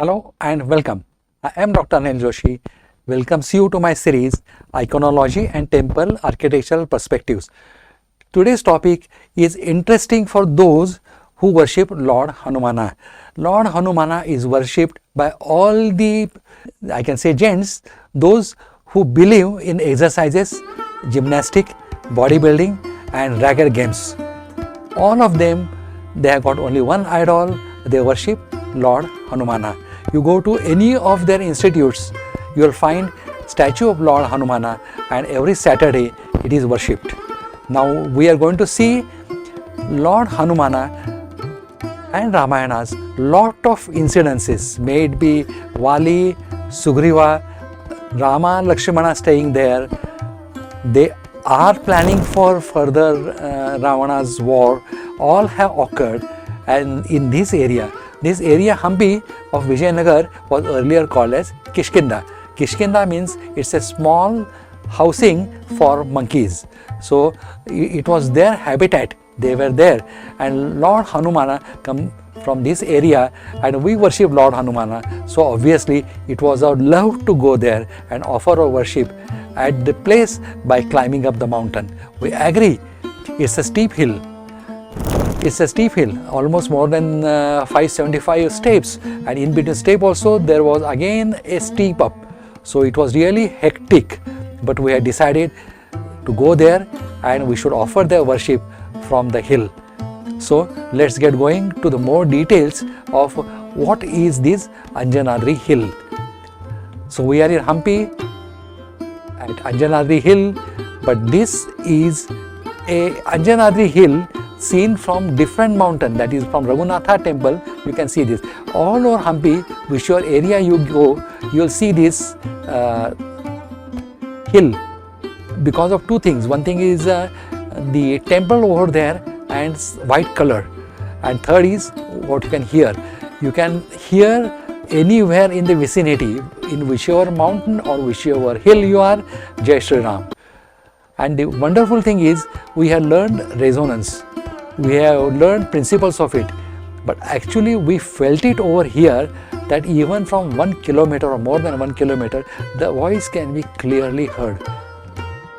Hello and welcome. I am Dr. Anil Joshi. Welcomes you to my series Iconology and Temple Architectural Perspectives. Today's topic is interesting for those who worship Lord Hanumana. Lord Hanumana is worshipped by all the, I can say, gents, those who believe in exercises, gymnastic, bodybuilding and racket games. All of them, they have got only one idol, they worship Lord Hanumana. You go to any of their institutes, you will find statue of Lord Hanumana, and every Saturday it is worshipped. Now we are going to see Lord Hanumana and Ramayanas, lot of incidences, may it be Vali, Sugriva, Rama, Lakshmana staying there. They are planning for further Ravana's war. All have occurred, and in this area Hampi of Vijayanagar was earlier called as Kishkinda. Kishkinda means it's a small housing for monkeys. So it was their habitat, they were there, and Lord Hanumana come from this area and we worship Lord Hanumana. So obviously it was our love to go there and offer our worship at the place by climbing up the mountain. We agree, it's a steep hill. It's a steep hill, almost more than 575 steps, and in between step also there was again a steep up. So it was really hectic, but we had decided to go there and we should offer their worship from the hill. So let's get going to the more details of what is this Anjanadri hill. So we are in Hampi at Anjanadri hill, but this is a Anjanadri hill seen from different mountain, that is from Raghunatha temple. You can see this all over Hampi, whichever area you go, you will see this hill because of two things. One thing is the temple over there and white color, and third is what you can hear. You can hear anywhere in the vicinity, in whichever mountain or whichever hill you are, Jai Shri Ram. And the wonderful thing is we have learned resonance. We have learned principles of it, but actually we felt it over here that even from 1 kilometer or more than 1 kilometer, the voice can be clearly heard.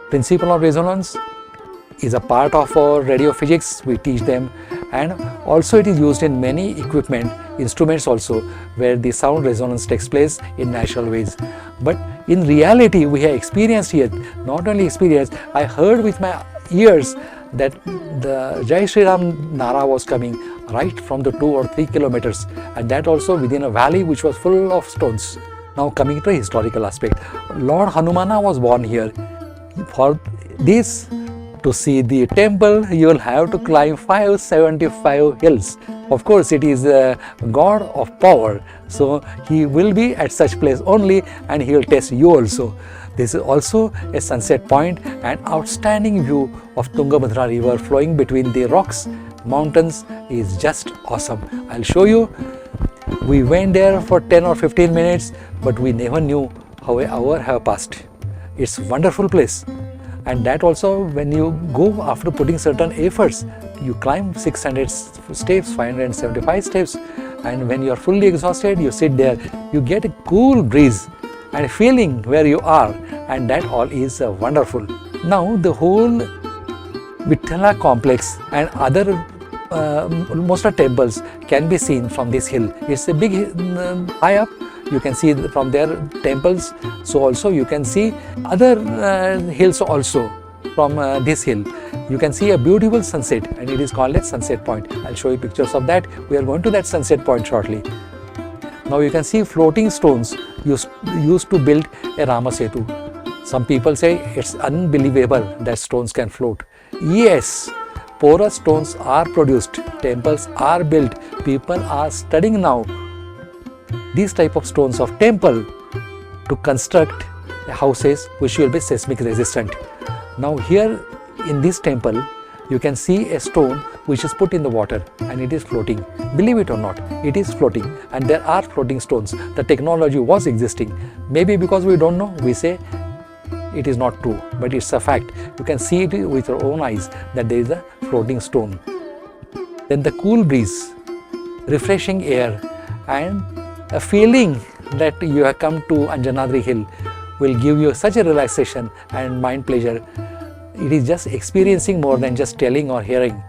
Principle of resonance is a part of our radio physics, we teach them, and also it is used in many instruments also, where the sound resonance takes place in natural ways. But in reality we have experienced here, not only experienced, I heard with my ears that the Jai Shri Ram Nara was coming right from the 2 or 3 kilometers, and that also within a valley which was full of stones. Now coming to a historical aspect, Lord Hanumana was born here. For this, to see the temple, you will have to climb 575 hills. Of course, it is a god of power, so he will be at such place only, and he will test you also. This is also a sunset point, an outstanding view of Tungabhadra river flowing between the rocks, mountains is just awesome. I'll show you. We went there for 10 or 15 minutes, but we never knew how an hour have passed. It's a wonderful place. And that also, when you go after putting certain efforts, you climb 600 steps, 575 steps, and when you are fully exhausted, you sit there, you get a cool breeze and feeling where you are, and that all is wonderful. Now the whole Vithala complex and other most of temples can be seen from this hill. It's a big high up, you can see from their temples, so also you can see other hills also from this hill. You can see a beautiful sunset, and it is called a sunset point. I'll show you pictures of that. We are going to that sunset point shortly. Now you can see floating stones used to build a Rama Setu. Some people say it's unbelievable that stones can float. Yes, porous stones are produced, temples are built, people are studying now these type of stones of temple to construct houses which will be seismic resistant. Now here in this temple, you can see a stone which is put in the water and it is floating. Believe it or not, it is floating, and there are floating stones. The technology was existing. Maybe because we don't know, we say it is not true, but it's a fact. You can see it with your own eyes that there is a floating stone. Then the cool breeze, refreshing air, and a feeling that you have come to Anjanadri hill will give you such a relaxation and mind pleasure. It is just experiencing more than just telling or hearing.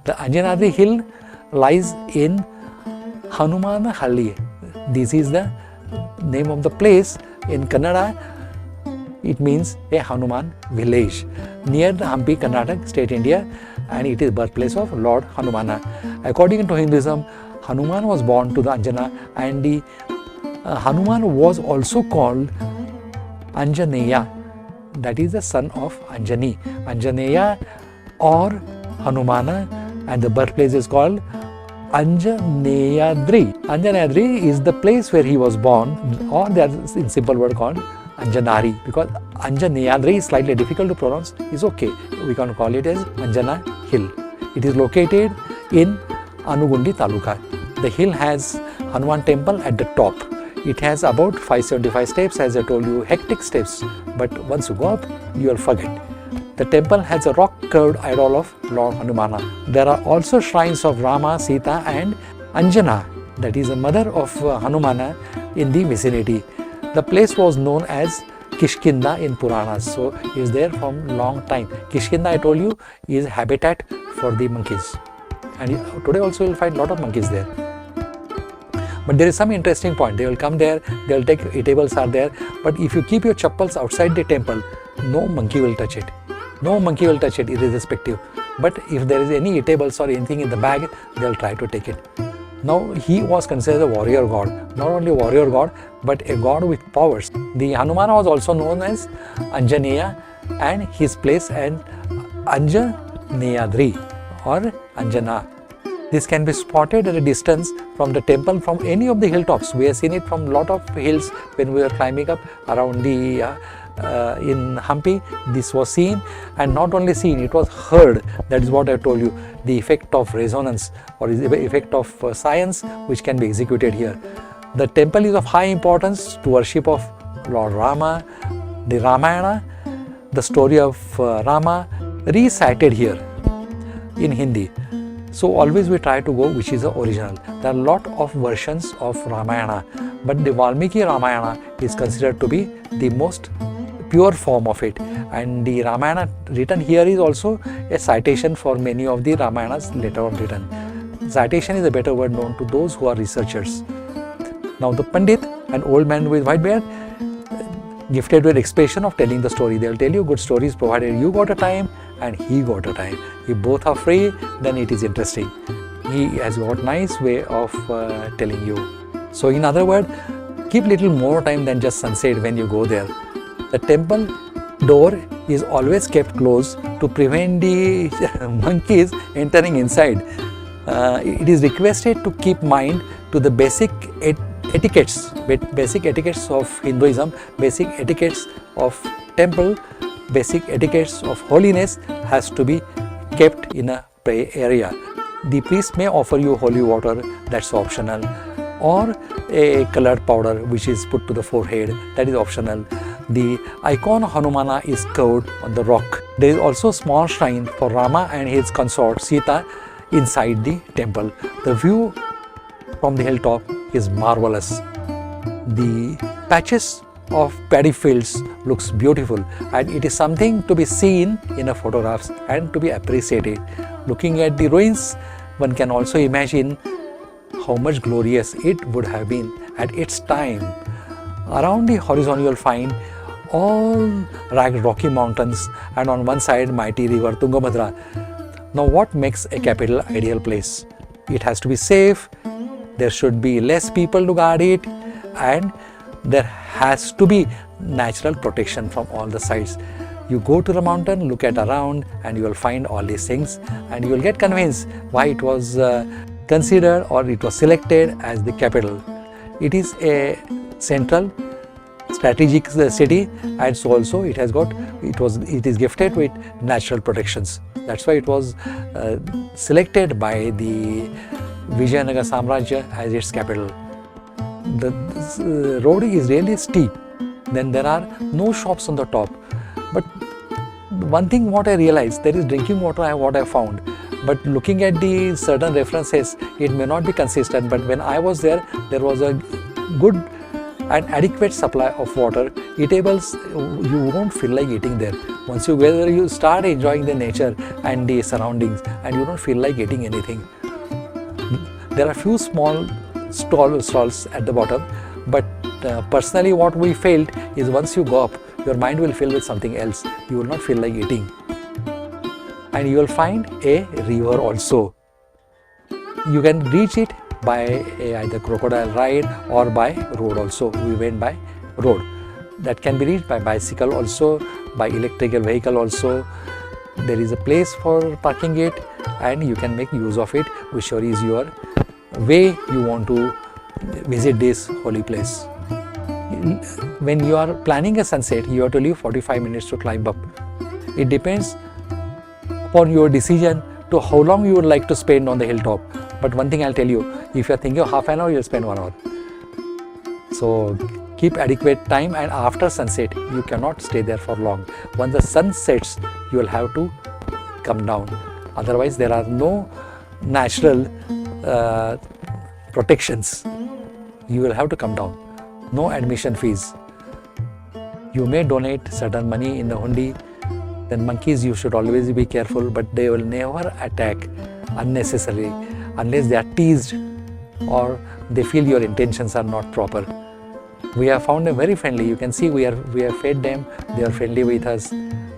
The Anjanadri hill lies in Hanumanahalli. This is the name of the place. In Kannada, it means a Hanuman village near the Hampi, Karnataka, state India, and it is birthplace of Lord Hanumana. According to Hinduism, Hanuman was born to the Anjana, and the Hanuman was also called Anjaneya, that is the son of Anjani. Anjaneya or Hanumana, and the birthplace is called Anjanadri. Anjanadri is the place where he was born, or there is in simple word called Anjanari, because Anjanadri is slightly difficult to pronounce. It's okay. We can call it as Anjana Hill. It is located in Anugundi Taluka. The hill has Hanuman temple at the top. It has about 575 steps, as I told you, hectic steps. But once you go up, you will forget. The temple has a rock-carved idol of Lord Hanumana. There are also shrines of Rama, Sita and Anjana, that is the mother of Hanumana, in the vicinity. The place was known as Kishkinda in Puranas, so it is there from long time. Kishkinda, I told you, is habitat for the monkeys. And today also you will find lot of monkeys there. But there is some interesting point. They will come there, they will take eatables are there, but if you keep your chappals outside the temple, no monkey will touch it. No monkey will touch it irrespective. But if there is any eatables or anything in the bag, they will try to take it. Now he was considered a warrior god. Not only a warrior god, but a god with powers. The Hanumana was also known as Anjaneya, and his place and Anjaneyadri or Anjana. This can be spotted at a distance from the temple from any of the hilltops. We have seen it from lot of hills when we were climbing up around the in Hampi. This was seen, and not only seen, it was heard. That is what I told you, the effect of resonance or the effect of science which can be executed here. The temple is of high importance to worship of Lord Rama. The Ramayana, the story of Rama, recited here in Hindi. So always we try to go which is the original. There are a lot of versions of Ramayana, but the Valmiki Ramayana is considered to be the most pure form of it. And the Ramayana written here is also a citation for many of the Ramayanas later on written. Citation is a better word known to those who are researchers. Now the Pandit, an old man with white beard, gifted with expression of telling the story. They will tell you good stories provided you got a time and he got a time. If both are free, then it is interesting. He has got nice way of telling you. So in other words, keep little more time than just sunset when you go there. The temple door is always kept closed to prevent the monkeys entering inside. It is requested to keep mind to the basic etiquettes of Hinduism, basic etiquettes of temple, basic etiquettes of holiness has to be kept in a prayer area. The priest may offer you holy water, that's optional, or a colored powder which is put to the forehead, that is optional. The icon Hanumana is carved on the rock. There is also a small shrine for Rama and his consort Sita inside the temple. The view from the hilltop is marvelous. The patches of paddy fields looks beautiful, and it is something to be seen in a photographs and to be appreciated. Looking at the ruins, one can also imagine how much glorious it would have been at its time. Around the horizon you will find all ragged rocky mountains, and on one side mighty river Tungabhadra. Now what makes a capital ideal place? It has to be safe, there should be less people to guard it, and there has to be natural protection from all the sides. You go to the mountain, look at around, and you will find all these things, and you will get convinced why it was considered or it was selected as the capital. It is a central strategic city, and so also it is gifted with natural protections. That's why it was selected by the Vijayanagar Samrajya as its capital. The road is really steep, then there are no shops on the top. But one thing what I realized, there is drinking water what I found, but looking at the certain references, it may not be consistent. But when I was there, there was a good and adequate supply of water, eatables, you won't feel like eating there. Once you go there, you start enjoying the nature and the surroundings, and you don't feel like eating anything. There are few small stalls at the bottom, but personally what we felt is once you go up, your mind will fill with something else. You will not feel like eating. And you will find a river also. You can reach it by either crocodile ride or by road also. We went by road. That can be reached by bicycle also, by electrical vehicle also. There is a place for parking it, and you can make use of it, whichever is your way you want to visit this holy place. When you are planning a sunset, you have to leave 45 minutes to climb up. It depends upon your decision to how long you would like to spend on the hilltop. But one thing I'll tell you, if you are thinking of half an hour, you'll spend 1 hour. So keep adequate time, and after sunset, you cannot stay there for long. Once the sun sets, you will have to come down. Otherwise, there are no natural protections. You will have to come down. No admission fees. You may donate certain money in the hundi. Then monkeys, you should always be careful, but they will never attack unnecessarily unless they are teased or they feel your intentions are not proper. We have found them very friendly. You can see we have fed them. They are friendly with us.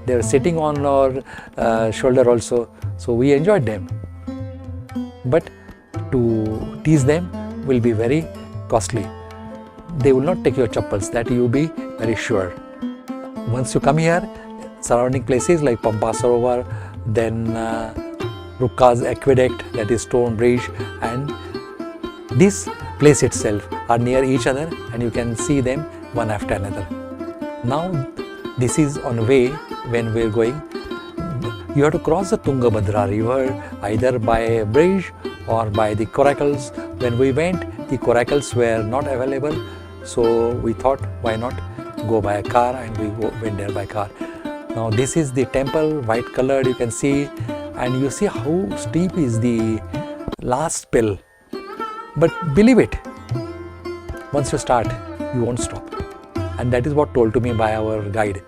They are sitting on our shoulder also. So we enjoyed them. But to tease them will be very costly. They will not take your chappals, that you be very sure. Once you come here, surrounding places like Pampa Sarovar, then Rukka's Aqueduct, that is stone bridge, and this place itself are near each other, and you can see them one after another. Now this is on way when we are going. You have to cross the Tungabhadra river either by a bridge or by the coracles. When we went, the coracles were not available, so we thought why not go by a car, and we went there by car. Now this is the temple, white colored, you can see, and you see how steep is the last pill. But believe it, once you start, you won't stop. And that is what told to me by our guide.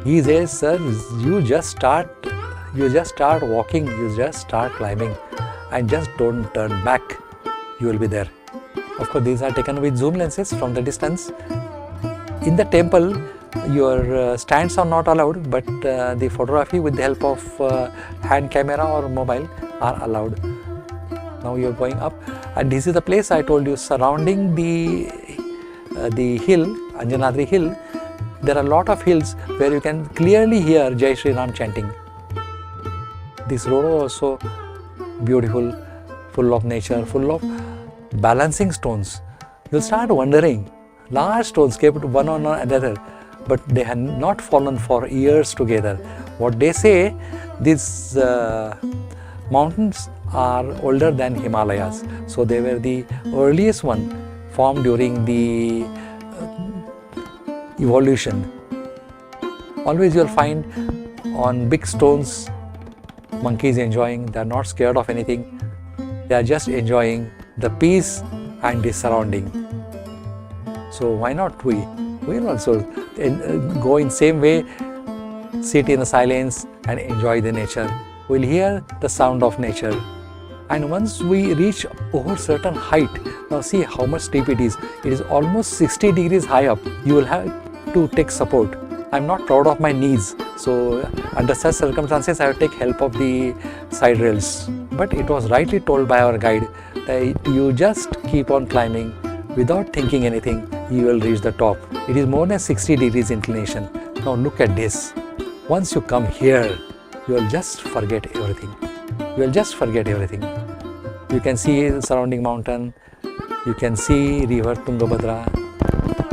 He says, sir, you just start walking, you just start climbing, and just don't turn back, you will be there. Of course, these are taken with zoom lenses from the distance. In the temple, your stands are not allowed, but the photography with the help of hand camera or mobile are allowed. Now you are going up, and this is the place I told you surrounding the hill, Anjanadri hill. There are a lot of hills where you can clearly hear Jai Shri Ram chanting. This road is also beautiful, full of nature, full of balancing stones. You'll start wondering, large stones kept one on another, but they had not fallen for years together. What they say, these mountains are older than Himalayas, so they were the earliest one formed during the evolution. Always you'll find on big stones monkeys enjoying. They are not scared of anything. They are just enjoying the peace and the surrounding. So why not we will also go in same way, sit in the silence and enjoy the nature. We'll hear the sound of nature. And once we reach over certain height, now see how much steep it is. It is almost 60 degrees high up. You will have to take support. I'm not proud of my knees, so under such circumstances I will take help of the side rails. But it was rightly told by our guide that you just keep on climbing without thinking anything, you will reach the top. It is more than 60 degrees inclination. Now look at this. Once you come here, you will just forget everything. You will just forget everything. You can see the surrounding mountain. You can see river Tungabhadra.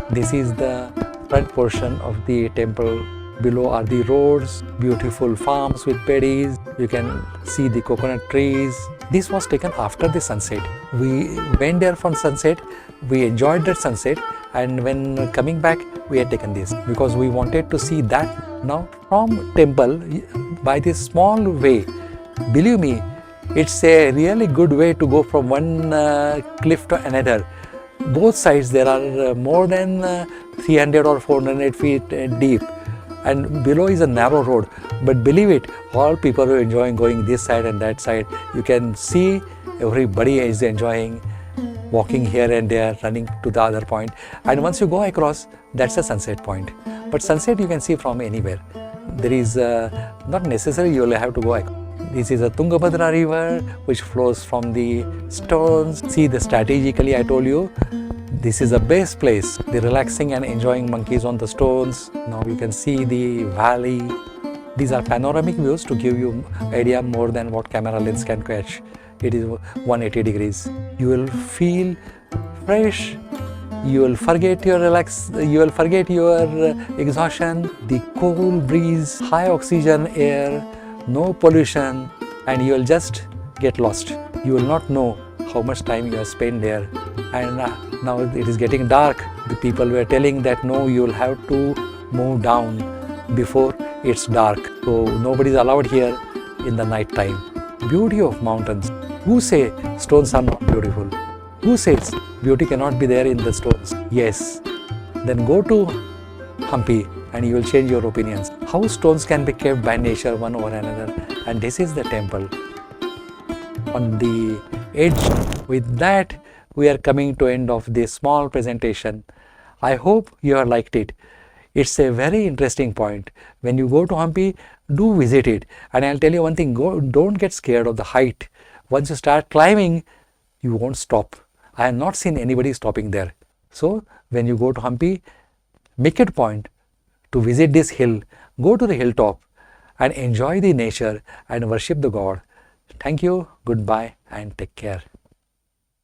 This is the front portion of the temple. Below are the roads, beautiful farms with paddies. You can see the coconut trees. This was taken after the sunset. We went there for sunset. We enjoyed that sunset, and when coming back, we had taken this because we wanted to see that. Now from temple, by this small way, believe me, it's a really good way to go from one cliff to another. Both sides there are more than 300 or 400 feet deep, and below is a narrow road, but believe it, all people are enjoying going this side and that side. You can see everybody is enjoying walking here and there, running to the other point, and once you go across, that's a sunset point. But sunset you can see from anywhere. There is not necessary you will have to go across. This is a Tungabhadra river which flows from the stones. See, the strategically I told you, this is the best place. The relaxing and enjoying monkeys on the stones. Now you can see the valley. These are panoramic views to give you idea more than what camera lens can catch. It is 180 degrees. You will feel fresh. You will forget your exhaustion. The cool breeze, high oxygen air, no pollution, and you will just get lost. You will not know how much time you have spent there. And now it is getting dark. The people were telling that no, you will have to move down before it's dark. So nobody is allowed here in the night time. Beauty of mountains. Who say stones are not beautiful? Who says beauty cannot be there in the stones? Yes. Then go to Hampi and you will change your opinions. How stones can be kept by nature one over another. And this is the temple on the edge. With that, we are coming to end of this small presentation. I hope you have liked it. It's a very interesting point. When you go to Hampi, do visit it. And I'll tell you one thing, don't get scared of the height. Once you start climbing, you won't stop. I have not seen anybody stopping there. So when you go to Hampi, make it a point to visit this hill, go to the hilltop and enjoy the nature and worship the God. Thank you, goodbye and take care.